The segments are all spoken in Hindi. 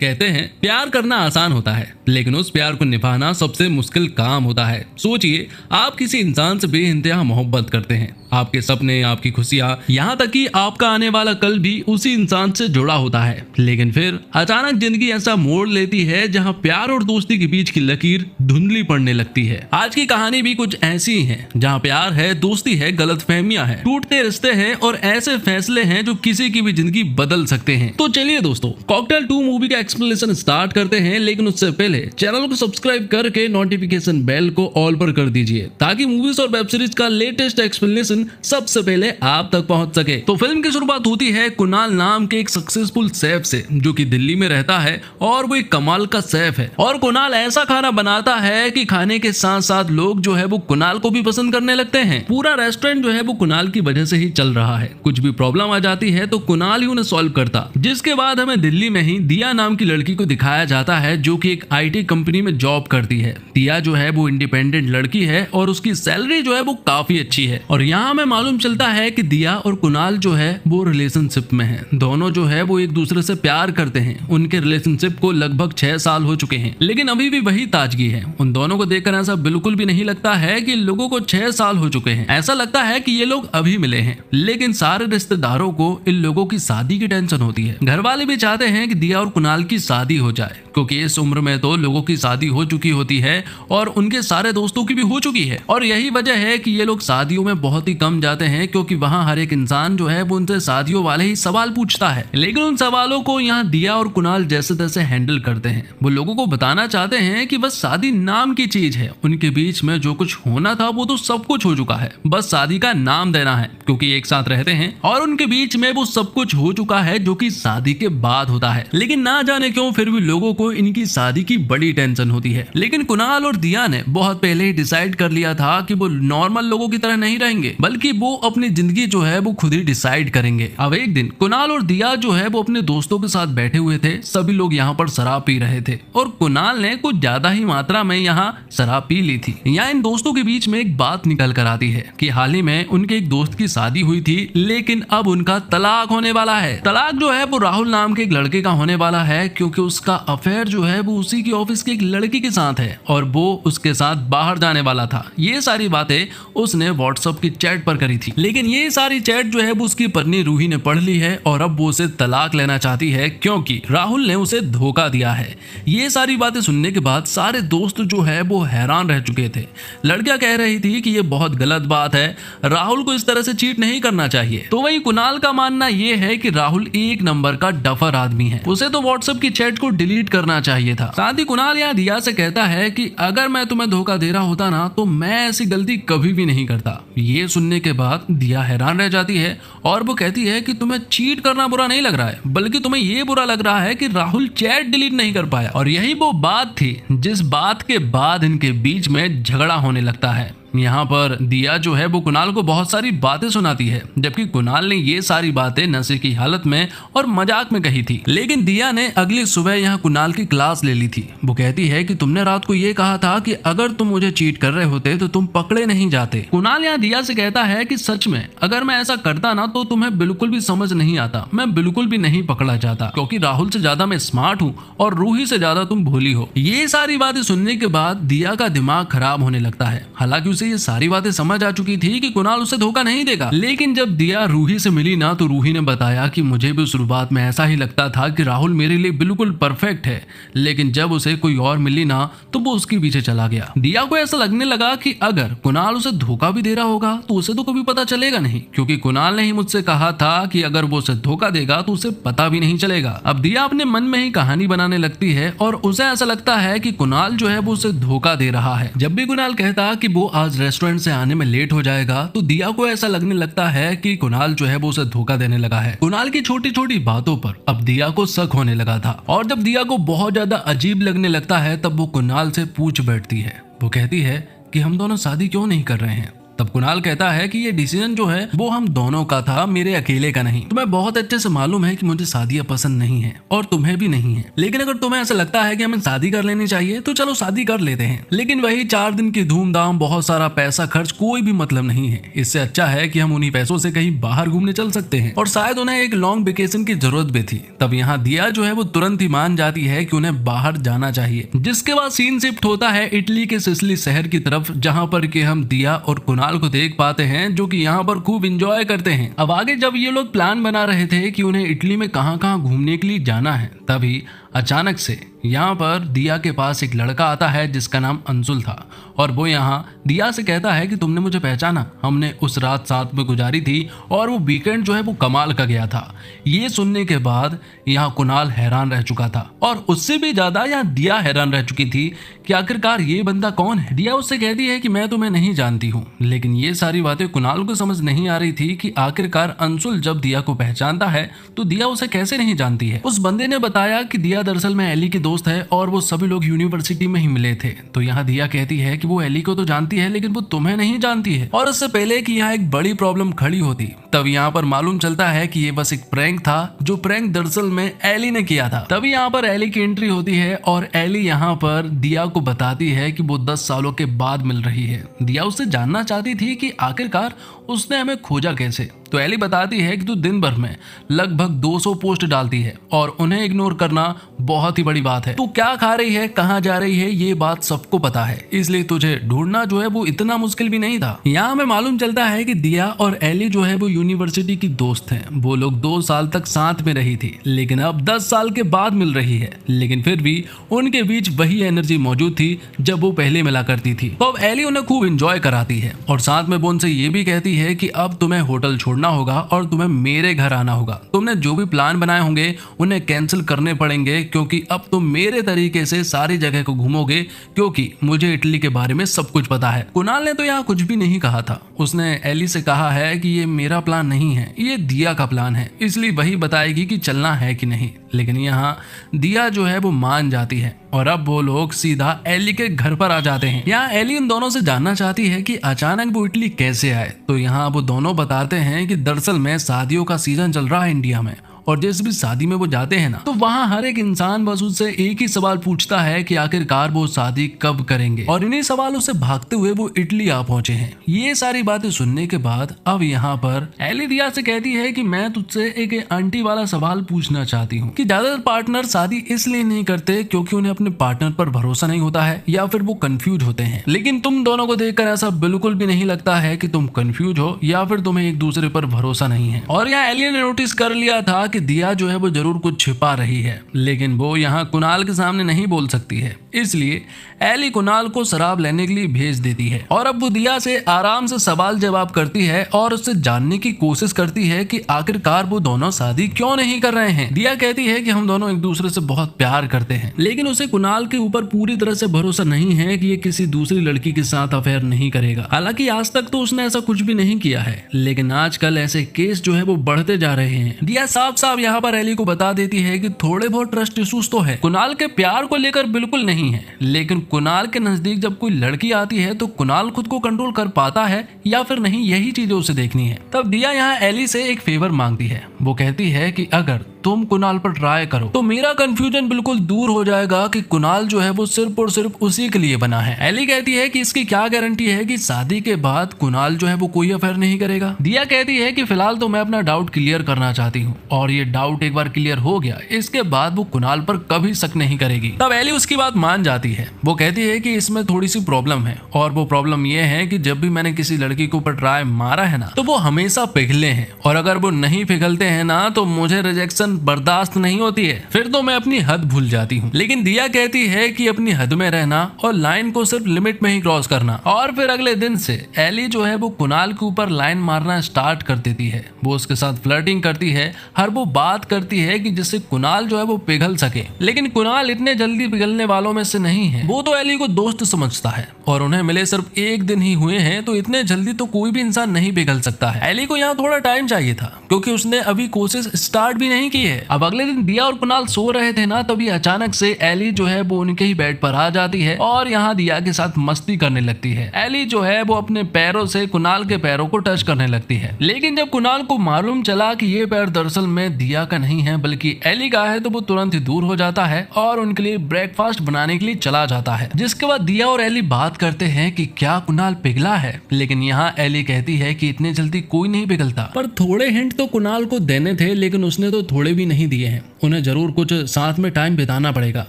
कहते हैं प्यार करना आसान होता है, लेकिन उस प्यार को निभाना सबसे मुश्किल काम होता है। सोचिए, आप किसी इंसान से बेइंतहा मोहब्बत करते हैं। आपके सपने, आपकी खुशियां, यहाँ तक कि आपका आने वाला कल भी उसी इंसान से जुड़ा होता है। लेकिन फिर अचानक जिंदगी ऐसा मोड़ लेती है जहाँ प्यार और दोस्ती के बीच की लकीर धुंधली पड़ने लगती है। आज की कहानी भी कुछ ऐसी ही है, जहाँ प्यार है, दोस्ती है, गलतफहमियां है, टूटते रिश्ते हैं और ऐसे फैसले हैं जो किसी की भी जिंदगी बदल सकते हैं। तो चलिए दोस्तों, कॉकटेल 2 मूवी का एक्सप्लेनेशन स्टार्ट करते हैं, लेकिन उससे पहले चैनल को सब्सक्राइब करके नोटिफिकेशन बेल को ऑल पर कर दीजिए, ताकि मूवीज और वेब सीरीज का लेटेस्ट एक्सप्लेनेशन सबसे पहले आप तक पहुंच सके। तो फिल्म की शुरुआत होती है कुणाल नाम के एक सक्सेसफुल शेफ से, जो कि दिल्ली में रहता है और वो एक कमाल का शेफ है। और कुणाल ऐसा खाना बनाता है कि खाने के साथ साथ लोग जो है वो कुणाल को भी पसंद करने लगते हैं। पूरा रेस्टोरेंट जो है वो कुणाल की वजह से ही चल रहा है। कुछ भी प्रॉब्लम आ जाती है तो कुणाल ही उन्हें सॉल्व करता। जिसके बाद हमें दिल्ली में ही दिया नाम की लड़की को दिखाया जाता है, जो कि एक IT कंपनी में जॉब करती है। दिया जो है वो इंडिपेंडेंट लड़की है और उसकी सैलरी जो है वो काफी अच्छी है। और यहाँ हमें मालूम चलता है कि दिया और कुणाल जो है वो रिलेशनशिप में है। दोनों जो है वो एक दूसरे से प्यार करते हैं। उनके रिलेशनशिप को लगभग 6 साल हो चुके हैं, लेकिन अभी भी वही ताजगी है। उन दोनों को देखकर ऐसा बिल्कुल भी नहीं लगता है कि लोगों को 6 साल हो चुके हैं। ऐसा लगता है कि ये लोग अभी मिले हैं। लेकिन सारे रिश्तेदारों को इन लोगों की शादी की टेंशन होती है। घर वाले भी चाहते हैं कि दिया और कुणाल की शादी हो जाए, क्योंकि इस उम्र में तो लोगों की शादी हो चुकी होती है और उनके सारे दोस्तों की भी हो चुकी है। और यही वजह है कि ये लोग शादियों में बहुत ही कम जाते हैं, क्योंकि वहाँ हर एक इंसान जो है वो उनसे शादियों वाले ही सवाल पूछता है। लेकिन उन सवालों को यहाँ दिया और कुणाल जैसे तैसे हैंडल करते हैं। वो लोगों को बताना चाहते हैं कि बस शादी नाम की चीज है। उनके बीच में जो कुछ होना था वो तो सब कुछ हो चुका है, बस शादी का नाम देना है, क्योंकि एक साथ रहते हैं और उनके बीच में वो सब कुछ हो चुका है जो कि शादी के बाद होता है। लेकिन ना जाने क्यों फिर भी लोगों को इनकी शादी की बड़ी टेंशन होती है। लेकिन कुणाल और दिया ने बहुत पहले ही डिसाइड कर लिया था कि वो नॉर्मल लोगों की तरह नहीं रहेंगे, बल्कि वो अपनी जिंदगी जो है वो खुद ही डिसाइड करेंगे। अब एक दिन कुणाल और दिया जो है वो अपने दोस्तों के साथ बैठे हुए थे। सभी लोग यहाँ पर शराब पी रहे थे और कुणाल ने कुछ ज्यादा ही मात्रा में यहाँ शराब पी ली थी। यहाँ इन दोस्तों के बीच में एक बात निकल कर आती है कि हाल ही में उनके एक दोस्त की शादी हुई थी, लेकिन अब उनका तलाक होने वाला है। तलाक जो है वो राहुल नाम के एक लड़के का होने वाला है, क्योंकि उसका अफेयर जो है वो उसी की ऑफिस की एक लड़की के साथ है और वो उसके साथ बाहर जाने वाला था। ये सारी बातें उसने व्हाट्सएप की चैट पर करी थी। लेकिन ये सारी चैट जो है वो उसकी पत्नी रूही ने पढ़ ली है और अब वो उसे तलाक लेना चाहती है, क्योंकि राहुल ने उसे धोखा दिया है। ये सारी बातें सुनने के बाद सारे दोस्त जो है वो हैरान रह चुके थे। लड़कियां कह रही थी कि ये बहुत गलत बात है, राहुल को इस तरह से चीट नहीं करना चाहिए। तो वही कुणाल का मानना ये है कि राहुल एक नंबर का डफर आदमी है, उसे तो व्हाट्सएप की चैट को डिलीट करना चाहिए था। साथ ही कुणाल यहाँ दिया से कहता है कि अगर मैं तुम्हें धोखा दे रहा होता ना तो मैं ऐसी गलती कभी भी नहीं करता। ये सुनने के बाद दिया हैरान रह जाती है और वो कहती है कि तुम्हें चीट करना बुरा नहीं लग रहा है, बल्कि तुम्हें ये बुरा लग रहा है कि राहुल चैट डिलीट नहीं कर पाया। और यही वो बात थी जिस बात के बाद इनके बीच में झगड़ा होने लगता है। यहाँ पर दिया जो है वो कुणाल को बहुत सारी बातें सुनाती है, जबकि कुणाल ने ये सारी बातें नशे की हालत में और मजाक में कही थी। लेकिन दिया ने अगली सुबह यहाँ कुणाल की क्लास ले ली थी। वो कहती है कि तुमने रात को ये कहा था कि अगर तुम मुझे चीट कर रहे होते तो तुम पकड़े नहीं जाते। कुणाल यहाँ दिया से कहता है कि सच में अगर मैं ऐसा करता ना तो तुम्हें बिल्कुल भी समझ नहीं आता, मैं बिल्कुल भी नहीं पकड़ा जाता, क्योंकि राहुल से ज्यादा मैं स्मार्ट हूँ और रूही से ज्यादा तुम भोली हो। ये सारी बातें सुनने के बाद दिया का दिमाग खराब होने लगता है। हालांकि उसे ये सारी बातें समझ आ चुकी थी कि कुणाल उसे धोखा नहीं देगा। लेकिन जब दिया रूही से मिली ना तो रूही ने बताया कि मुझे भी शुरुआत में ऐसा ही लगता था कि राहुल मेरे लिए बिल्कुल परफेक्ट है, लेकिन जब उसे कोई और मिली ना तो वो उसके पीछे चला गया। दिया को ऐसा लगने लगा कि अगर कुणाल उसे धोखा भी दे रहा होगा तो उसे तो कभी पता चलेगा नहीं, क्योंकि कुणाल ने ही मुझसे कहा था कि अगर वो उसे धोखा देगा तो उसे पता भी नहीं चलेगा। अब दिया अपने मन में ही कहानी बनाने लगती है और उसे ऐसा लगता है कि कुणाल जो है वो उसे धोखा दे रहा है। जब भी कुणाल कहता कि वो आज रेस्टोरेंट से आने में लेट हो जाएगा तो दिया को ऐसा लगने लगता है कि कुणाल जो है वो उसे धोखा देने लगा है। कुणाल की छोटी छोटी बातों पर अब दिया को शक होने लगा था और जब दिया को बहुत ज्यादा अजीब लगने लगता है तब वो कुणाल से पूछ बैठती है। वो कहती है कि हम दोनों शादी क्यों नहीं कर रहे हैं। तब कुणाल कहता है कि ये डिसीजन जो है वो हम दोनों का था, मेरे अकेले का नहीं। तुम्हें बहुत अच्छे से मालूम है कि मुझे शादियां पसंद नहीं है और तुम्हें भी नहीं है, लेकिन अगर तुम्हें ऐसा लगता है कि हमें शादी कर लेनी चाहिए तो चलो शादी कर लेते हैं। लेकिन वही 4 दिन की धूमधाम, बहुत सारा पैसा खर्च, कोई भी मतलब नहीं है। इससे अच्छा है कि हम उन्हीं पैसों से कहीं बाहर घूमने चल सकते हैं। और शायद उन्हें एक लॉन्ग वेकेशन की जरूरत भी थी। तब यहाँ दिया जो है वो तुरंत ही मान जाती है कि उन्हें बाहर जाना चाहिए। जिसके बाद सीन शिफ्ट होता है इटली के सिसिली शहर की तरफ, जहाँ पर कि हम दिया और कुणाल को देख पाते हैं जो कि यहाँ पर खूब एंजॉय करते हैं। अब आगे जब ये लोग प्लान बना रहे थे कि उन्हें इटली में कहाँ कहाँ घूमने के लिए जाना है, तभी अचानक से यहाँ पर दिया के पास एक लड़का आता है जिसका नाम अंशुल था। और वो यहाँ दिया से कहता है कि तुमने मुझे पहचाना, हमने उस रात साथ में गुजारी थी और वो वीकेंड जो है वो कमाल का गया था। ये सुनने के बाद यहाँ कुणाल हैरान रह चुका था और उससे भी ज्यादा यहाँ दिया हैरान रह चुकी थी कि आखिरकार ये बंदा कौन है। दिया उससे कहती है कि मैं तुम्हें नहीं जानती हूँ, लेकिन ये सारी बातें कुणाल को समझ नहीं आ रही थी कि आखिरकार अंशुल जब दिया को पहचानता है तो दिया उसे कैसे नहीं जानती है। उस बंदे ने बताया कि दिया दरअसल में एली की दोस्त है और वो सभी लोग यूनिवर्सिटी में ही मिले थे। तो यहाँ दिया कहती है कि वो एली को तो जानती है लेकिन वो तुम्हें नहीं जानती है। और उससे पहले कि यहाँ एक बड़ी प्रॉब्लम खड़ी होती, तब यहाँ पर मालूम चलता है कि ये बस एक प्रैंक था, जो प्रैंक दरअसल में एली ने किया था। तभी यहाँ पर एली की एंट्री होती है और एली यहाँ पर दिया को बताती है कि वो 10 सालों के बाद मिल रही है। दिया उससे जानना चाहती थी कि आखिरकार उसने हमें खोजा कैसे। तो एली बताती है कि तू दिन भर में लगभग 200 पोस्ट डालती है और उन्हें इग्नोर करना बहुत ही बड़ी बात है। तू क्या खा रही है, कहाँ जा रही है, ये बात सबको पता है, इसलिए तुझे ढूंढना जो है वो इतना मुश्किल भी नहीं था। यहाँ हमें मालूम चलता है कि दिया और एली जो है वो यूनिवर्सिटी की दोस्त हैं। वो लोग 2 साल तक साथ में रही थी, लेकिन अब 10 साल के बाद मिल रही है। लेकिन फिर भी उनके बीच वही एनर्जी मौजूद थी जब वो पहले मिला करती थी। तो अब एली उन्हें खूब एंजॉय कराती है और साथ में वो उनसे ये भी कहती है कि अब तुम्हें होटल छोड़ना होगा और तुम्हें मेरे घर आना होगा। तुमने जो भी प्लान बनाए होंगे उन्हें कैंसिल करने पड़ेंगे, क्योंकि अब तुम मेरे तरीके से सारी जगह को घूमोगे, क्योंकि मुझे इटली के बारे में सब कुछ पता है। कुणाल ने तो यहाँ कुछ भी नहीं कहा था। उसने एली से कहा है कि ये मेरा प्लान नहीं है, ये दिया का प्लान है, इसलिए वही बताएगी कि चलना है कि नहीं। लेकिन यहाँ दिया जो है वो मान जाती है और अब वो लोग सीधा एली के घर पर आ जाते हैं। यहाँ एली उन दोनों से जानना चाहती है कि अचानक वो इटली कैसे आए। तो यहाँ वो दोनों बताते हैं कि दरअसल में शादियों का सीजन चल रहा है इंडिया में, और जिस भी शादी में वो जाते हैं ना, तो वहाँ हर एक इंसान बस उससे एक ही सवाल पूछता है कि आखिरकार वो शादी कब करेंगे। और इन्हीं सवालों से भागते हुए वो इटली आ पहुंचे हैं। ये सारी बातें सुनने के बाद अब यहाँ पर एली दिया से कहती है कि मैं तुझसे एक आंटी वाला सवाल पूछना चाहती हूँ कि ज्यादातर पार्टनर शादी इसलिए नहीं करते क्योंकि उन्हें अपने पार्टनर पर भरोसा नहीं होता है या फिर वो कंफ्यूज होते हैं, लेकिन तुम दोनों को देखकर ऐसा बिल्कुल भी नहीं लगता है कि तुम कंफ्यूज हो या फिर तुम्हें एक दूसरे पर भरोसा नहीं है। और यहाँ एली ने नोटिस कर लिया था कि दिया जो है वो जरूर कुछ छिपा रही है, लेकिन वो यहाँ कुणाल के सामने नहीं बोल सकती है, इसलिए एली कुणाल को शराब लेने के लिए भेज देती है। और अब वो दिया से आराम से सवाल जवाब करती है और उससे जानने की कोशिश करती है कि आखिरकार वो दोनों शादी क्यों नहीं कर रहे हैं। दिया कहती है कि हम दोनों एक दूसरे से बहुत प्यार करते हैं, लेकिन उसे कुणाल के ऊपर पूरी तरह से भरोसा नहीं है कि ये किसी दूसरी लड़की के साथ अफेयर नहीं करेगा। हालांकि आज तक तो उसने ऐसा कुछ भी नहीं किया है, लेकिन आजकल ऐसे केस जो है वो बढ़ते जा रहे हैं। दिया साफ साफ यहाँ पर एली को बता देती है कि थोड़े बहुत ट्रस्ट इश्यूज तो है, कुणाल के प्यार को लेकर बिल्कुल नहीं है, लेकिन कुणाल के नजदीक जब कोई लड़की आती है तो कुणाल खुद को कंट्रोल कर पाता है या फिर नहीं, यही चीजें उसे देखनी है। तब दिया यहाँ एली से एक फेवर मांगती है। वो कहती है कि अगर तुम कुणाल पर ट्राई करो तो मेरा कंफ्यूजन बिल्कुल दूर हो जाएगा कि कुणाल जो है वो सिर्फ और सिर्फ उसी के लिए बना है। एली कहती है कि इसकी क्या गारंटी है कि शादी के बाद कुणाल जो है वो कोई अफेयर नहीं करेगा। दिया कहती है कि फिलहाल तो मैं अपना डाउट क्लियर करना चाहती हूँ, और ये डाउट एक बार क्लियर हो गया इसके बाद वो कुणाल पर कभी शक नहीं करेगी। तब एली उसकी बात मान जाती है। वो कहती है कि इसमें थोड़ी सी प्रॉब्लम है, और वो प्रॉब्लम ये है कि जब भी मैंने किसी लड़की के ऊपर ट्राई मारा है ना, तो वो हमेशा पिघले हैं, और अगर वो नहीं पिघलते हैं ना तो मुझे रिजेक्शन बर्दाश्त नहीं होती है, फिर तो मैं अपनी हद भूल जाती हूँ। लेकिन दिया कहती है कि अपनी हद में रहना और लाइन को सिर्फ लिमिट में ही क्रॉस करना। और फिर अगले दिन से एली जो है वो कुणाल के ऊपर लाइन मारना स्टार्ट कर देती है। वो उसके साथ फ्लर्टिंग करती है, हर वो बात करती है कि जिससे कुणाल जो है वो पिघल सके। लेकिन कुणाल इतने जल्दी पिघलने वालों में से नहीं है। वो तो एली को दोस्त समझता है, और उन्हें मिले सिर्फ एक दिन ही हुए हैं, तो इतने जल्दी तो कोई भी इंसान नहीं पिघल सकता है। एली को यहाँ थोड़ा टाइम चाहिए था, क्योंकि उसने अभी कोशिश स्टार्ट भी नहीं की है। अब अगले दिन दिया और कुणाल सो रहे थे ना, तभी अचानक से एली जो है वो उनके ही बेड पर आ जाती है और यहाँ दिया के साथ मस्ती करने लगती है। एली जो है वो अपने पैरों से कुणाल के पैरों को टच करने लगती है, लेकिन जब कुणाल को मालूम चला कि ये पैर दरअसल में दिया का नहीं है बल्कि एली का है, तो वो तुरंत ही दूर हो जाता है और उनके लिए ब्रेकफास्ट बनाने के लिए चला जाता है। जिसके बाद दिया और एली बात करते हैं कि क्या कुणाल पिघला है, लेकिन यहाँ एली कहती है कि इतनी जल्दी कोई नहीं पिघलता, पर थोड़े हिंट तो कुणाल को देने थे लेकिन उसने तो थोड़े भी नहीं दिए हैं। उन्हें जरूर कुछ साथ में टाइम बिताना पड़ेगा,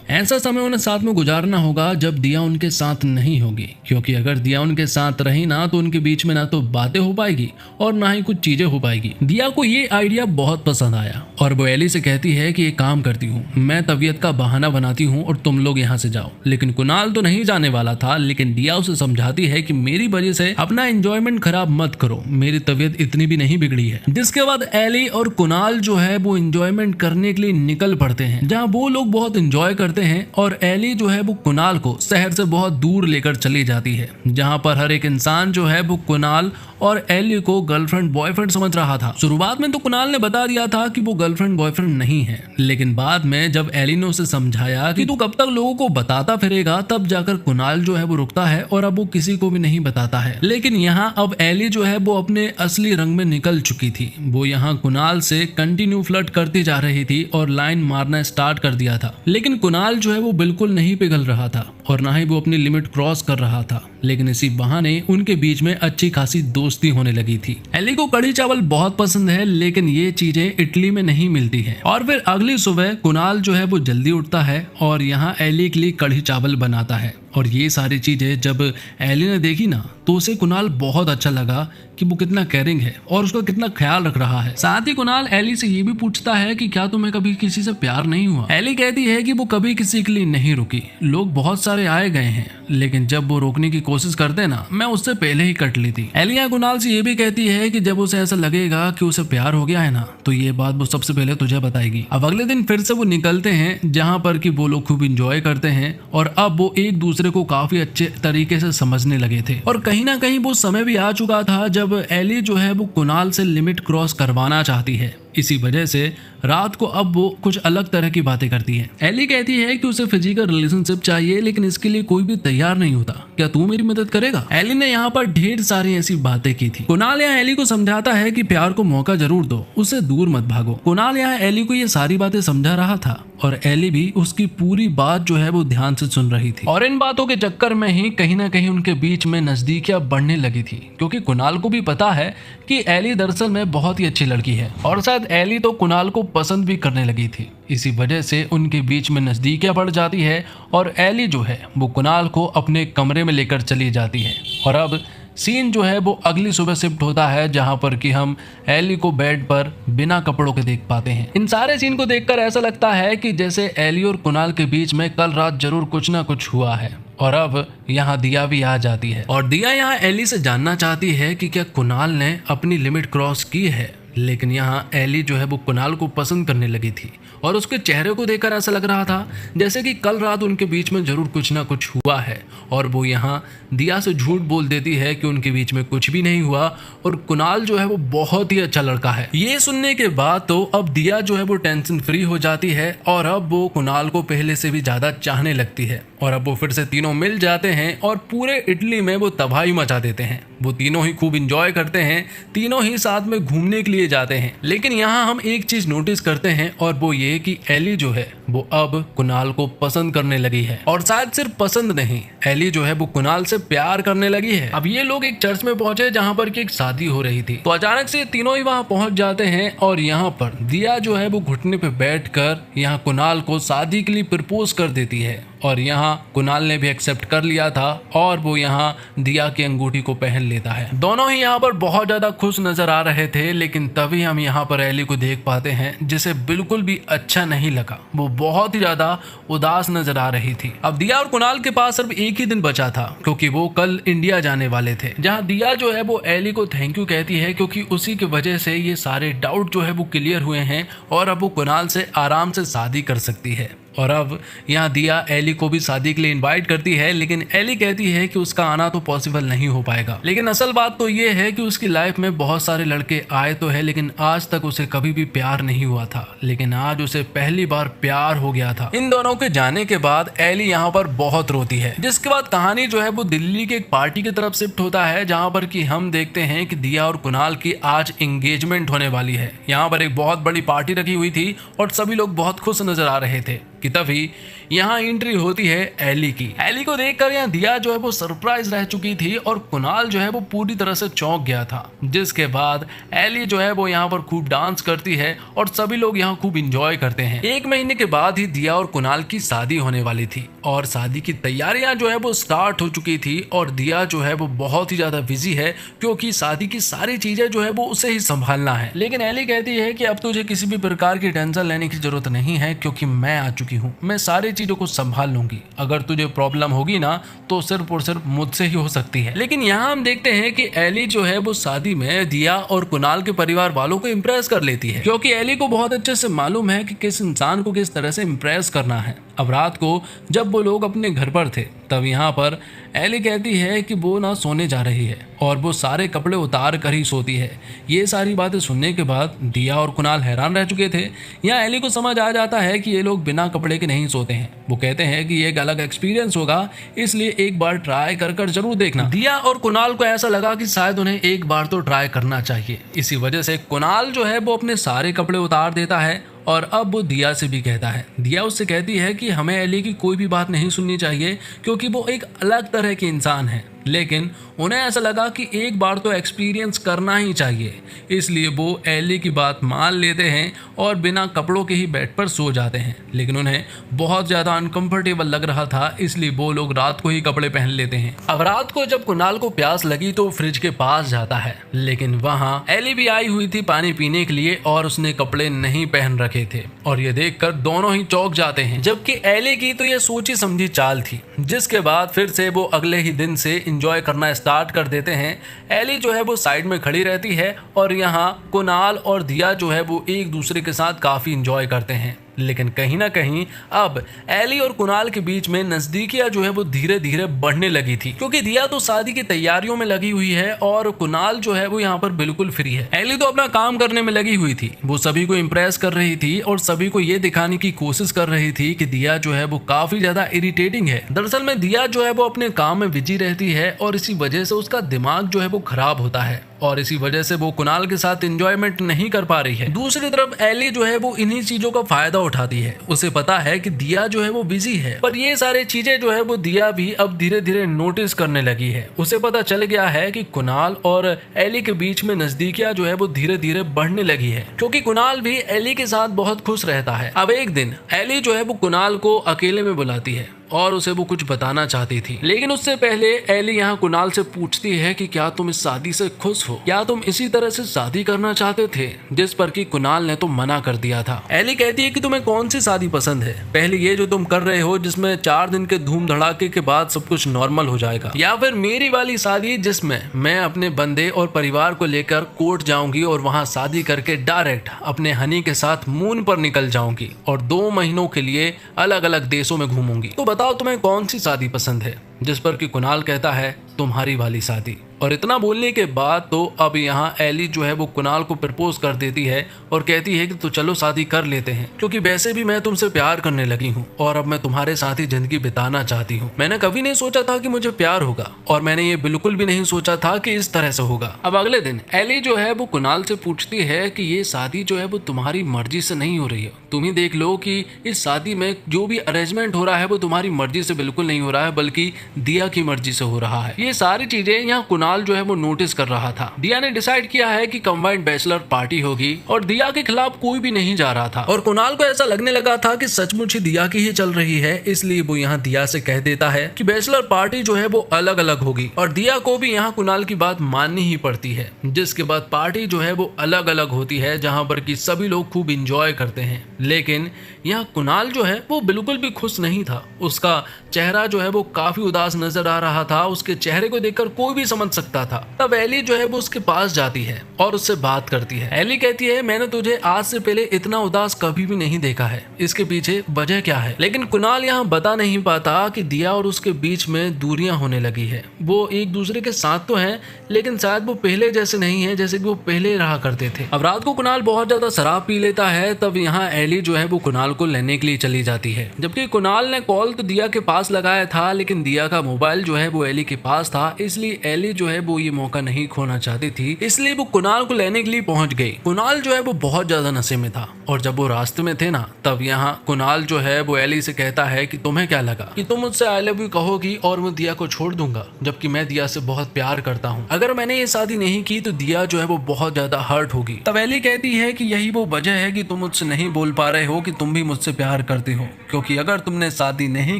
ऐसा समय उन्हें साथ में गुजारना होगा जब दिया उनके साथ नहीं होगी, क्योंकि अगर दिया उनके साथ रही ना तो उनके बीच में ना तो बातें हो पाएगी और ना ही कुछ चीजें हो पाएगी। दिया को ये आइडिया बहुत पसंद आया और वो एली से कहती है कि एक काम करती हूँ, मैं तबीयत का बहाना बनाती हूँ और तुम लोग यहाँ से जाओ। लेकिन कुणाल तो नहीं जाने वाला था, लेकिन दिया उसे समझाती है कि मेरी वजह से अपना एंजॉयमेंट खराब मत करो, मेरी तबीयत इतनी भी नहीं बिगड़ी है। जिसके बाद एली और कुणाल जो है वो एंजॉयमेंट करने के लिए निकल पड़ते हैं, जहाँ वो लोग बहुत एंजॉय करते हैं और एली जो है वो कुणाल को शहर से बहुत दूर लेकर चली जाती है, जहाँ पर हर एक इंसान जो है वो कुणाल और एली को गर्लफ्रेंड बॉयफ्रेंड समझ रहा था। शुरुआत में तो कुणाल ने बता दिया था कि वो गर्लफ्रेंड बॉयफ्रेंड नहीं है, लेकिन बाद में जब एली ने उसे समझाया कि तू कब तक लोगों को बताता फिरेगा, तब जाकर कुणाल जो है वो रुकता है और अब वो किसी को भी नहीं बताता है। लेकिन यहाँ अब एली जो है वो अपने असली रंग में निकल चुकी थी। वो यहाँ कुणाल से कंटिन्यू फ्लर्ट करती जा रही थी और लाइन मारना स्टार्ट कर दिया था, लेकिन कुणाल जो है वो बिल्कुल नहीं पिघल रहा था और ना ही वो अपनी लिमिट क्रॉस कर रहा था। लेकिन इसी बहाने उनके बीच में अच्छी खासी दोस्ती होने लगी थी। एली को कढ़ी चावल बहुत पसंद है, लेकिन ये चीजें इटली में नहीं मिलती है। और फिर अगली सुबह कुणाल जो है वो जल्दी उठता है और यहाँ एली के लिए कढ़ी चावल बनाता है। और ये सारी चीजें जब एली ने देखी ना तो उसे कुणाल बहुत अच्छा लगा कि वो कितना केयरिंग है और उसका कितना ख्याल रख रहा है। साथ ही कुणाल एली से ये भी पूछता है कि क्या तुम्हें कभी किसी से प्यार नहीं हुआ। एली कहती है कि वो कभी किसी के लिए नहीं रुकी, लोग बहुत सारे आए गए हैं, लेकिन जब वो रोकने की कोशिश करते ना, मैं उससे पहले ही कट ली थी। एली यहाँ कुणाल से ये भी कहती है कि जब उसे ऐसा लगेगा कि उसे प्यार हो गया है ना, तो ये बात वो सबसे पहले तुझे बताएगी। अब अगले दिन फिर से वो निकलते हैं, जहाँ पर कि वो लोग खूब इंजॉय करते हैं और अब वो एक दूसरे को काफी अच्छे तरीके से समझने लगे थे। और कहीं ना कहीं वो समय भी आ चुका था जब एली जो है वो कुणाल से लिमिट क्रॉस करवाना चाहती है। इसी वजह से रात को अब वो कुछ अलग तरह की बातें करती है। एली कहती है कि उसे फिजिकल रिलेशनशिप चाहिए, लेकिन इसके लिए कोई भी तैयार नहीं होता, क्या तू मेरी मदद करेगा। एली ने यहाँ पर ढेर सारी ऐसी बातें की थी। कुणाल यहाँ एली को समझाता है कि प्यार को मौका जरूर दो, उससे दूर मत भागो। कुणाल यहाँ एली को ये सारी बातें समझा रहा था और एली भी उसकी पूरी बात जो है वो ध्यान से सुन रही थी। और इन बातों के चक्कर में ही कहीं ना कहीं उनके बीच में नजदीकियां बढ़ने लगी थी, क्योंकि कुणाल को भी पता है कि एली दरअसल में बहुत ही अच्छी लड़की है और शायद एली तो कुणाल को पसंद भी करने लगी थी। इसी वजह से उनके बीच में नजदीकियां बढ़ जाती है और एली जो है वो कुणाल को अपने कमरे में लेकर चली जाती है। और अब सीन जो है वो अगली सुबह शिफ्ट होता है, जहां पर कि हम एली को बेड पर बिना कपड़ों के देख पाते हैं। इन सारे सीन को देखकर ऐसा लगता है कि जैसे एली और कुणाल के बीच में कल रात जरूर कुछ ना कुछ हुआ है। और अब यहाँ दिया भी आ जाती है और दिया यहाँ एली से जानना चाहती है कि क्या कुणाल ने अपनी लिमिट क्रॉस की है। लेकिन यहाँ एली जो है वो कुणाल को पसंद करने लगी थी और उसके चेहरे को देखकर ऐसा लग रहा था जैसे कि कल रात उनके बीच में जरूर कुछ ना कुछ हुआ है। और वो यहाँ दिया से झूठ बोल देती है कि उनके बीच में कुछ भी नहीं हुआ और कुणाल जो है वो बहुत ही अच्छा लड़का है। ये सुनने के बाद तो अब दिया जो है वो टेंशन फ्री हो जाती है और अब वो कुणाल को पहले से भी ज्यादा चाहने लगती है। और अब वो फिर से तीनों मिल जाते हैं और पूरे इटली में वो तबाही मचा देते हैं। वो तीनों ही खूब इंजॉय करते हैं, तीनों ही साथ में घूमने के लिए जाते हैं। लेकिन यहाँ हम एक चीज नोटिस करते हैं और वो ये कि एली जो है वो अब कुणाल को पसंद करने लगी है। और शायद सिर्फ पसंद नहीं, एली जो है वो कुणाल से प्यार करने लगी है। अब ये लोग एक चर्च में पहुंचे जहाँ पर की एक शादी हो रही थी, तो अचानक से तीनों ही वहाँ पहुंच जाते हैं और यहाँ पर दिया जो है वो घुटने पे बैठकर यहाँ कुणाल को शादी के लिए प्रपोज कर देती है। और यहाँ कुणाल ने भी एक्सेप्ट कर लिया था और वो यहाँ दिया की अंगूठी को पहन लेता है। दोनों ही यहाँ पर बहुत ज्यादा खुश नजर आ रहे थे, लेकिन तभी हम यहाँ पर एली को देख पाते हैं जिसे बिल्कुल भी अच्छा नहीं लगा। वो बहुत ही ज्यादा उदास नजर आ रही थी। अब दिया और कुणाल के पास सिर्फ एक ही दिन बचा था, क्योंकि वो कल इंडिया जाने वाले थे, जहाँ दिया जो है वो एली को थैंक यू कहती है, क्योंकि उसी की वजह से ये सारे डाउट जो है वो क्लियर हुए हैं और अब वो कुणाल से आराम से शादी कर सकती है। और अब यहाँ दिया एली को भी शादी के लिए इनवाइट करती है, लेकिन एली कहती है कि उसका आना तो पॉसिबल नहीं हो पाएगा। लेकिन असल बात तो ये है कि उसकी लाइफ में बहुत सारे लड़के आए तो है, लेकिन आज तक उसे कभी भी प्यार नहीं हुआ था, लेकिन आज उसे पहली बार प्यार हो गया था। इन दोनों के जाने के बाद एली यहाँ पर बहुत रोती है, जिसके बाद कहानी जो है वो दिल्ली के एक पार्टी की तरफ शिफ्ट होता है, जहाँ पर कि हम देखते हैं कि दिया और कुणाल की आज एंगेजमेंट होने वाली है। यहाँ पर एक बहुत बड़ी पार्टी रखी हुई थी और सभी लोग बहुत खुश नजर आ रहे थे कि तभी यहाँ एंट्री होती है एली की। एली को देखकर यहाँ दिया जो है वो सरप्राइज रह चुकी थी और कुणाल जो है वो पूरी तरह से चौंक गया था, जिसके बाद एली जो है वो यहाँ पर खूब डांस करती है और सभी लोग यहाँ खूब इंजॉय करते हैं। 1 महीने के बाद ही दिया और कुणाल की शादी होने वाली थी और शादी की तैयारियां जो है वो स्टार्ट हो चुकी थी और दिया जो है वो बहुत ही ज्यादा बिजी है, क्योंकि शादी की सारी चीजें जो है वो उसे ही संभालना है। लेकिन एली कहती है कि अब तुझे किसी भी प्रकार की टेंशन लेने की जरूरत नहीं है, क्योंकि मैं आ चुकी हूँ, मैं सारी चीजों को संभाल लूंगी। अगर तुझे प्रॉब्लम होगी ना तो सिर्फ और सिर्फ मुझसे ही हो सकती है। लेकिन यहाँ हम देखते हैं कि एली जो है वो शादी में दिया और कुणाल के परिवार वालों को इम्प्रेस कर लेती है, क्योंकि एली को बहुत अच्छे से मालूम है कि किस इंसान को किस तरह से इम्प्रेस करना है। अब रात को जब वो लोग अपने घर पर थे, तब यहाँ पर एली कहती है कि वो ना सोने जा रही है और वो सारे कपड़े उतार कर ही सोती है। ये सारी बातें सुनने के बाद दिया और कुणाल हैरान रह चुके थे। यहाँ एली को समझ आ जाता है कि ये लोग बिना कपड़े के नहीं सोते हैं। वो कहते हैं कि ये एक अलग एक्सपीरियंस होगा, इसलिए एक बार ट्राई कर जरूर देखना। दिया और कुणाल को ऐसा लगा कि शायद उन्हें एक बार तो ट्राई करना चाहिए। इसी वजह से कुणाल जो है वो अपने सारे कपड़े उतार देता है और अब वो दिया से भी कहता है। दिया उससे कहती है कि हमें एली की कोई भी बात नहीं सुननी चाहिए, क्योंकि वो एक अलग तरह की इंसान है। लेकिन उन्हें ऐसा लगा कि एक बार तो एक्सपीरियंस करना ही चाहिए, इसलिए वो एली की बात मान लेते हैं और बिना कपड़ों के ही बेड पर सो जाते हैं। लेकिन उन्हें बहुत ज़्यादा अनकंफर्टेबल लग रहा था, इसलिए वो लोग रात को ही कपड़े पहन लेते हैं। अब रात को जब कुणाल को प्यास लगी तो फ्रिज के पास जाता है, लेकिन वहाँ एली भी आई हुई थी पानी पीने के लिए और उसने कपड़े नहीं पहन रखे थे और ये देखकर दोनों ही चौंक जाते हैं। जबकि एली की तो ये सोची समझी चाल थी, जिसके बाद फिर से वो अगले ही दिन से एंजॉय करना स्टार्ट कर देते हैं। एली जो है वो साइड में खड़ी रहती है और यहाँ कुणाल और दिया जो है वो एक दूसरे के साथ काफी एंजॉय करते हैं। लेकिन कहीं ना कहीं अब एली और कुणाल के बीच में नजदीकियां जो है वो धीरे धीरे बढ़ने लगी थी, क्योंकि दिया तो शादी की तैयारियों में लगी हुई है और कुणाल जो है वो यहाँ पर बिल्कुल फ्री है। एली तो अपना काम करने में लगी हुई थी, वो सभी को इम्प्रेस कर रही थी और सभी को ये दिखाने की कोशिश कर रही थी कि दिया जो है वो काफी ज्यादा इरिटेटिंग है। दरअसल में दिया जो है वो अपने काम में बिजी रहती है और इसी वजह से उसका दिमाग जो है वो खराब होता है और इसी वजह से वो कुणाल के साथ एंजॉयमेंट नहीं कर पा रही है। दूसरी तरफ एली जो है वो इन्हीं चीजों का फायदा उठाती है। उसे पता है कि दिया जो है वो बिजी है, पर ये सारी चीजें जो है वो दिया भी अब धीरे धीरे नोटिस करने लगी है। उसे पता चल गया है कि कुणाल और एली के बीच में नजदीकियां जो है वो धीरे धीरे बढ़ने लगी है, क्योंकि कुणाल भी एली के साथ बहुत खुश रहता है। अब एक दिन एली जो है वो कुणाल को अकेले में बुलाती है और उसे वो कुछ बताना चाहती थी, लेकिन उससे पहले एली यहाँ कुणाल से पूछती है कि क्या तुम इस शादी से खुश हो? क्या तुम इसी तरह से शादी करना चाहते थे? जिस पर कि कुणाल ने तो मना कर दिया था। एली कहती है कि तुम्हें कौन सी शादी पसंद है, पहले ये जो तुम कर रहे हो जिसमें 4 दिन के धूम धड़ाके के बाद सब कुछ नॉर्मल हो जाएगा, या फिर मेरी वाली शादी जिसमें मैं अपने बंदे और परिवार को लेकर कोर्ट जाऊंगी और वहाँ शादी करके डायरेक्ट अपने हनी के साथ मून पर निकल जाऊंगी और 2 महीनों के लिए अलग अलग देशों में घूमूंगी। तो बताओ तुम्हें कौन सी शादी पसंद है? जिस पर कि कुणाल कहता है तुम्हारी वाली शादी। और इतना बोलने के बाद तो अब यहाँ एली जो है वो कुणाल को प्रपोज कर देती है और कहती है कि तो चलो शादी कर लेते हैं, क्योंकि वैसे भी मैं तुमसे प्यार करने लगी हूँ और अब मैं तुम्हारे साथ ही जिंदगी बिताना चाहती हूँ। मैंने कभी नहीं सोचा था कि मुझे प्यार होगा और मैंने ये बिल्कुल भी नहीं सोचा था कि इस तरह से होगा। अब अगले दिन एली जो है वो कुणाल से पूछती है कि ये शादी जो है वो तुम्हारी मर्जी से नहीं हो रही है। तुम ही देख लो कि इस शादी में जो भी अरेंजमेंट हो रहा है वो तुम्हारी मर्जी से बिल्कुल नहीं हो रहा है, बल्कि दिया की मर्जी से हो रहा है। ये सारी चीजें यहाँ कुणाल जो है वो नोटिस कर रहा था। दिया ने डिसाइड किया है कि कंबाइंड बैचलर पार्टी होगी और दिया के खिलाफ कोई भी नहीं जा रहा था और कुणाल को ऐसा लगने लगा था कि सचमुच ही दिया की ही चल रही है, इसलिए वो यहाँ दिया से कह देता है कि बैचलर पार्टी जो है वो अलग अलग होगी और दिया को भी यहाँ कुणाल की बात माननी ही पड़ती है। जिसके बाद पार्टी जो है वो अलग अलग होती है, जहाँ पर कि सभी लोग खूब इंजॉय करते हैं। लेकिन यहाँ कुणाल जो है वो बिल्कुल भी खुश नहीं था। उसका चेहरा जो है वो काफी उदास नजर आ रहा था। उसके चेहरे को देखकर कोई भी समझ सकता था। तब एली जो है वो उसके पास जाती है और उससे बात करती है। एली कहती है मैंने तुझे आज से पहले इतना उदास कभी भी नहीं देखा है, इसके पीछे वजह क्या है। लेकिन कुणाल यहाँ बता नहीं पाता कि दिया और उसके बीच में दूरियां होने लगी है। वो एक दूसरे के साथ तो हैं, लेकिन शायद वो पहले जैसे नहीं है जैसे कि वो पहले रहा करते थे। अब रात को कुणाल बहुत ज्यादा शराब पी लेता है। तब यहाँ एली जो है वो कुणाल को लेने के लिए चली जाती है, जबकि कुणाल ने कॉल तो दिया के पास लगाया था, लेकिन दिया का मोबाइल जो है वो एली के पास था। इसलिए एली जो है वो ये मौका नहीं खोना चाहती थी, इसलिए वो कुणाल को लेने के लिए पहुंच गई। कुणाल जो है वो बहुत ज्यादा नशे में था और जब वो रास्ते में थे ना, तब यहाँ कुणाल जो है वो एली से कहता है कि तुम्हें क्या लगा कि तुम मुझसे आई लव यू कहोगी और मैं दिया को छोड़ दूंगा, जबकि मैं दिया से बहुत प्यार करता हूँ। अगर मैंने ये शादी नहीं की तो दिया जो है वो बहुत ज्यादा हर्ट होगी। तब एली कहती है कि यही वो वजह है कि तुम मुझसे नहीं बोल पा रहे हो कि तुम भी मुझसे प्यार करते हो, क्योंकि अगर तुमने शादी नहीं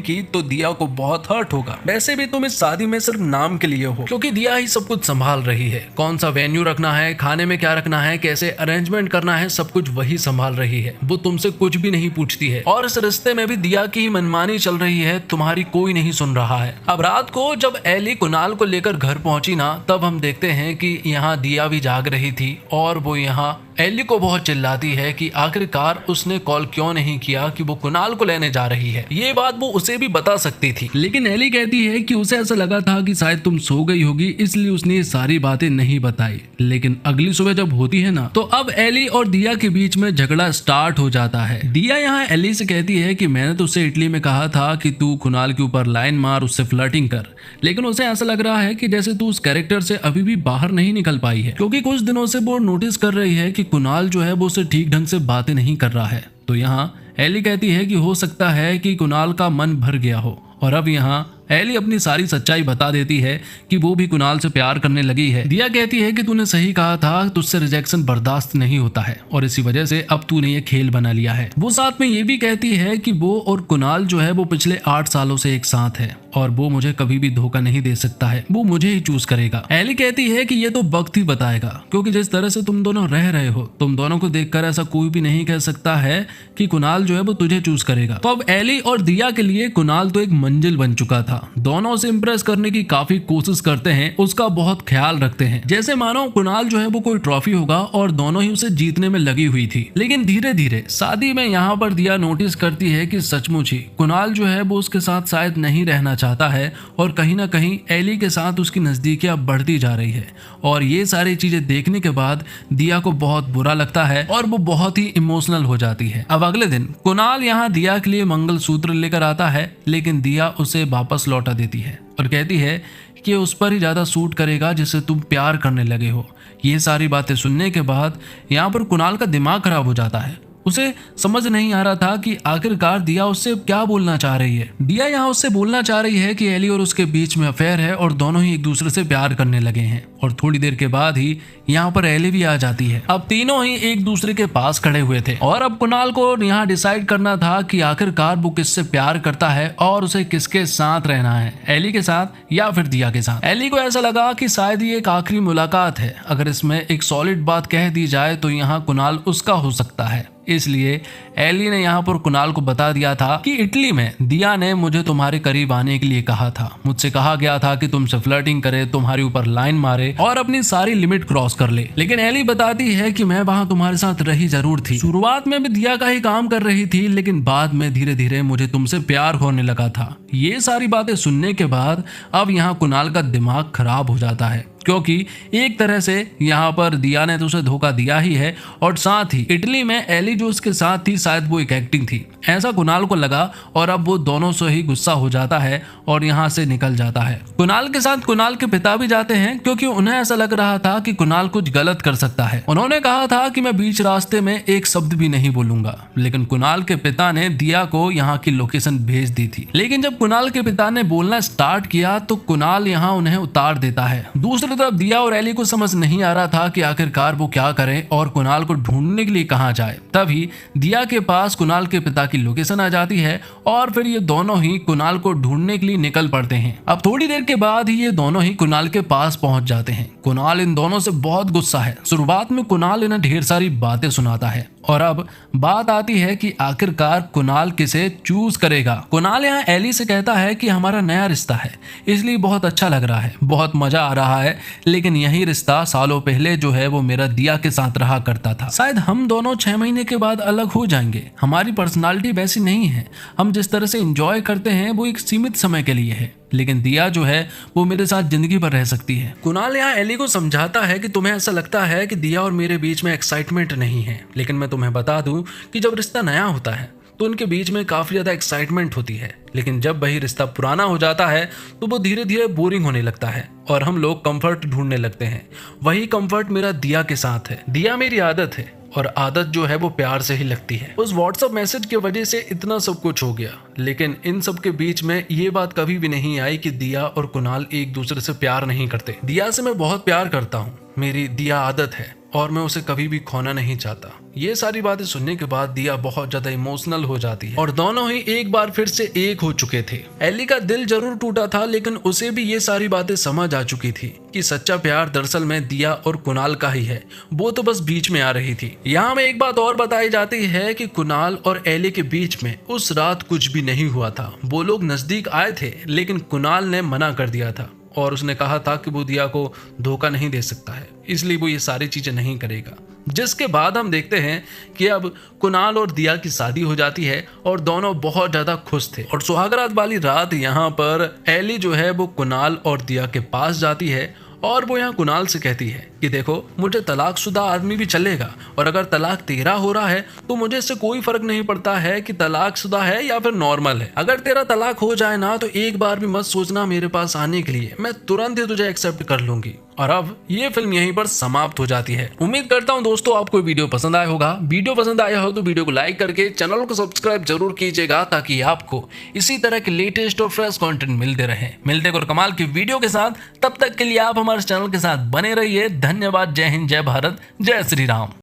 की तो दिया को बहुत हर्ट होगा। वैसे भी तुम इस शादी में सिर्फ नाम के लिए हो, क्योंकि दिया ही सब कुछ संभाल रही है। कौन सा वेन्यू रखना है, खाने में क्या रखना है, कैसे अरेंजमेंट करना है, सब कुछ वही संभाल रही है। वो तुमसे कुछ भी नहीं पूछती है और इस रिश्ते में भी दिया की ही मनमानी चल रही है, तुम्हारी कोई नहीं सुन रहा है। अब रात को जब एली कुणाल को लेकर घर पहुंची ना, तब हम देखते हैं कि यहाँ दिया भी जाग रही थी और वो यहाँ एली को बहुत चिल्लाती है कि आखिरकार उसने कॉल क्यों नहीं किया कि वो कुणाल को लेने जा रही है। ये बात वो उसे भी बता सकती थी, लेकिन एली कहती है कि उसे ऐसा लगा था कि शायद तुम सो गई होगी, इसलिए उसने ये सारी बातें नहीं बताई। लेकिन अगली सुबह जब होती है ना, तो अब एली और दिया के बीच में झगड़ा स्टार्ट हो जाता है। दिया यहाँ एली से कहती है कि मैंने तो उसे इटली में कहा था कि तू कुणाल के ऊपर लाइन मार, उससे फ्लर्टिंग कर, लेकिन उसे ऐसा लग रहा है कि जैसे तू उस कैरेक्टर से अभी भी बाहर नहीं निकल पाई है, क्योंकि कुछ दिनों से वो नोटिस कर रही है कि कुणाल जो है वो उसे ठीक ढंग से बातें नहीं कर रहा है। तो यहाँ एली कहती है कि हो सकता है कि कुणाल का मन भर गया हो, और अब यहाँ एली अपनी सारी सच्चाई बता देती है कि वो भी कुणाल से प्यार करने लगी है। दिया कहती है कि तूने सही कहा था, तुझसे रिजेक्शन बर्दाश्त नहीं होता है और इसी वजह से अब तूने ये खेल बना लिया है। वो साथ में ये भी कहती है कि वो और कुणाल जो है वो पिछले 8 सालों से एक साथ है और वो मुझे कभी भी धोखा नहीं दे सकता है, वो मुझे ही चूज करेगा। एली कहती है कि ये तो वक्त ही बताएगा, क्योंकि जिस तरह से तुम दोनों रह रहे हो, तुम दोनों को देखकर ऐसा कोई भी नहीं कह सकता है कि कुणाल जो है वो तुझे चूज करेगा। तो अब एली और दिया के लिए कुणाल तो एक मंजिल बन चुका था। दोनों से इंप्रेस करने की काफी कोशिश करते हैं, उसका बहुत ख्याल रखते हैं, जैसे मानो कुणाल जो है वो कोई ट्रॉफी होगा और दोनों ही उसे जीतने में लगी हुई थी। लेकिन धीरे धीरे शादी में यहाँ पर दिया नोटिस करती है कि सचमुच ही कुणाल जो है वो उसके साथ शायद नहीं रहना चाहता है और कहीं ना कहीं एली के साथ उसकी नजदीकियां बढ़ती जा रही है। और ये सारी चीजें देखने के बाद दिया को बहुत बुरा लगता है और वो बहुत ही इमोशनल हो जाती है। अब अगले दिन कुणाल यहाँ दिया के लिए मंगलसूत्र लेकर आता है, लेकिन दिया उसे वापस लौटा देती है और कहती है कि उस पर ही ज्यादा सूट करेगा जिससे तुम प्यार करने लगे हो। ये सारी बातें सुनने के बाद यहाँ पर कुणाल का दिमाग खराब हो जाता है। उसे समझ नहीं आ रहा था कि आखिरकार दिया उससे क्या बोलना चाह रही है। दिया यहाँ उससे बोलना चाह रही है कि एली और उसके बीच में अफेयर है और दोनों ही एक दूसरे से प्यार करने लगे हैं। और थोड़ी देर के बाद ही यहाँ पर एली भी आ जाती है। अब तीनों ही एक दूसरे के पास खड़े हुए थे और अब कुणाल को यहाँ डिसाइड करना था कि आखिरकार वो किससे प्यार करता है और उसे किसके साथ रहना है, एली के साथ या फिर दिया के साथ। एली को ऐसा लगा कि शायद ये एक आखिरी मुलाकात है, अगर इसमें एक सॉलिड बात कह दी जाए तो यहाँ कुणाल उसका हो सकता है। इसलिए एली ने यहाँ पर कुणाल को बता दिया था कि इटली में दिया ने मुझे तुम्हारे करीब आने के लिए कहा था, मुझसे कहा गया था कि तुमसे फ्लर्टिंग करे, तुम्हारे ऊपर लाइन मारे और अपनी सारी लिमिट क्रॉस कर ले। लेकिन एली बताती है कि मैं वहां तुम्हारे साथ रही जरूर थी, शुरुआत में भी दिया का ही काम कर रही थी, लेकिन बाद में धीरे धीरे मुझे तुमसे प्यार होने लगा था। ये सारी बातें सुनने के बाद अब यहाँ कुणाल का दिमाग खराब हो जाता है, क्योंकि एक तरह से यहाँ पर दिया ने तो उसे धोखा दिया ही है और साथ ही इटली में एली जो उसके साथ थी शायद वो एक एक्टिंग थी, ऐसा कुणाल को लगा और अब वो दोनों से ही गुस्सा हो जाता है और यहाँ से निकल जाता है। कुणाल के साथ कुणाल के पिता भी जाते हैं, क्योंकि उन्हें ऐसा लग रहा था कि कुणाल कुछ गलत कर सकता है। उन्होंने कहा था कि मैं बीच रास्ते में एक शब्द भी नहीं बोलूंगा, लेकिन कुणाल के पिता ने दिया को यहाँ की लोकेशन भेज दी थी। लेकिन जब कुणाल के पिता ने बोलना स्टार्ट किया तो कुणाल यहाँ उन्हें उतार देता है। दूसरी तरफ दिया और एली को समझ नहीं आ रहा था कि आखिरकार वो क्या करें और कुणाल को ढूंढने के लिए कहाँ जाए। तभी दिया के पास कुणाल के पिता की लोकेशन आ जाती है और फिर ये दोनों ही कुणाल को ढूंढने के लिए निकल पड़ते हैं। अब थोड़ी देर के बाद ही ये दोनों ही कुणाल के पास पहुंच जाते हैं। कुणाल इन दोनों से बहुत गुस्सा है। शुरुआत में कुणाल इन्हें ढेर सारी बातें सुनाता है और अब बात आती है कि आखिरकार कुणाल किसे चूज करेगा। कुणाल यहाँ एली से कहता है कि हमारा नया रिश्ता है, इसलिए बहुत अच्छा लग रहा है, बहुत मजा आ रहा है, लेकिन यही रिश्ता सालों पहले जो है वो मेरा दिया के साथ रहा करता था। शायद हम दोनों 6 महीने के बाद अलग हो जाएंगे। हमारी पर्सनालिटी वैसी नहीं है, हम जिस तरह से एंजॉय करते हैं वो एक सीमित समय के लिए है, लेकिन दिया जो है वो मेरे साथ जिंदगी भर रह सकती है। कुणाल यहाँ एली को समझाता है कि तुम्हें ऐसा लगता है कि दिया और मेरे बीच में एक्साइटमेंट नहीं है, लेकिन मैं तुम्हें बता दूं कि जब रिश्ता नया होता है तो उनके बीच में काफी ज्यादा एक्साइटमेंट होती है, लेकिन जब वही रिश्ता पुराना हो जाता है तो वो धीरे धीरे बोरिंग होने लगता है और हम लोग कंफर्ट ढूंढने लगते हैं। वही कंफर्ट मेरा दिया के साथ है। दिया मेरी आदत है और आदत जो है वो प्यार से ही लगती है। उस व्हाट्सएप मैसेज की वजह से इतना सब कुछ हो गया, लेकिन इन सब के बीच में ये बात कभी भी नहीं आई कि दिया और कुणाल एक दूसरे से प्यार नहीं करते। दिया से मैं बहुत प्यार करता हूँ, मेरी दिया आदत है और मैं उसे कभी भी खोना नहीं चाहता। ये सारी बातें सुनने के बाद दिया बहुत ज्यादा इमोशनल हो जाती है और दोनों ही एक बार फिर से एक हो चुके थे। एली का दिल जरूर टूटा था, लेकिन उसे भी ये सारी बातें समझ आ चुकी थी कि सच्चा प्यार दरअसल में दिया और कुणाल का ही है, वो तो बस बीच में आ रही थी। यहाँ में एक बात और बताई जाती है कि कुणाल और एली के बीच में उस रात कुछ भी नहीं हुआ था। वो लोग नजदीक आए थे, लेकिन कुणाल ने मना कर दिया था और उसने कहा था कि वो दिया को धोखा नहीं दे सकता है, इसलिए वो ये सारी चीजें नहीं करेगा। जिसके बाद हम देखते हैं कि अब कुणाल और दिया की शादी हो जाती है और दोनों बहुत ज्यादा खुश थे। और सुहागरात वाली रात यहाँ पर एली जो है वो कुणाल और दिया के पास जाती है और वो यहाँ कुणाल से कहती है कि देखो, मुझे तलाकशुदा आदमी भी चलेगा और अगर तलाक तेरा हो रहा है तो मुझे इससे कोई फर्क नहीं पड़ता है कि तलाकशुदा है या फिर नॉर्मल है। अगर तेरा तलाक हो जाए ना तो एक बार भी मत सोचना मेरे पास आने के लिए, मैं तुरंत ही तुझे एक्सेप्ट कर लूंगी। और अब ये फिल्म यहीं पर समाप्त हो जाती है। उम्मीद करता हूँ दोस्तों आपको वीडियो पसंद आया होगा। वीडियो पसंद आया हो तो वीडियो को लाइक करके चैनल को सब्सक्राइब जरूर कीजिएगा, ताकि आपको इसी तरह के लेटेस्ट और फ्रेश कंटेंट मिलते रहे। मिलते और कमाल की वीडियो के साथ, तब तक के लिए आप हमारे चैनल के साथ बने रहिए। धन्यवाद। जय हिंद, जय भारत, जय श्री राम।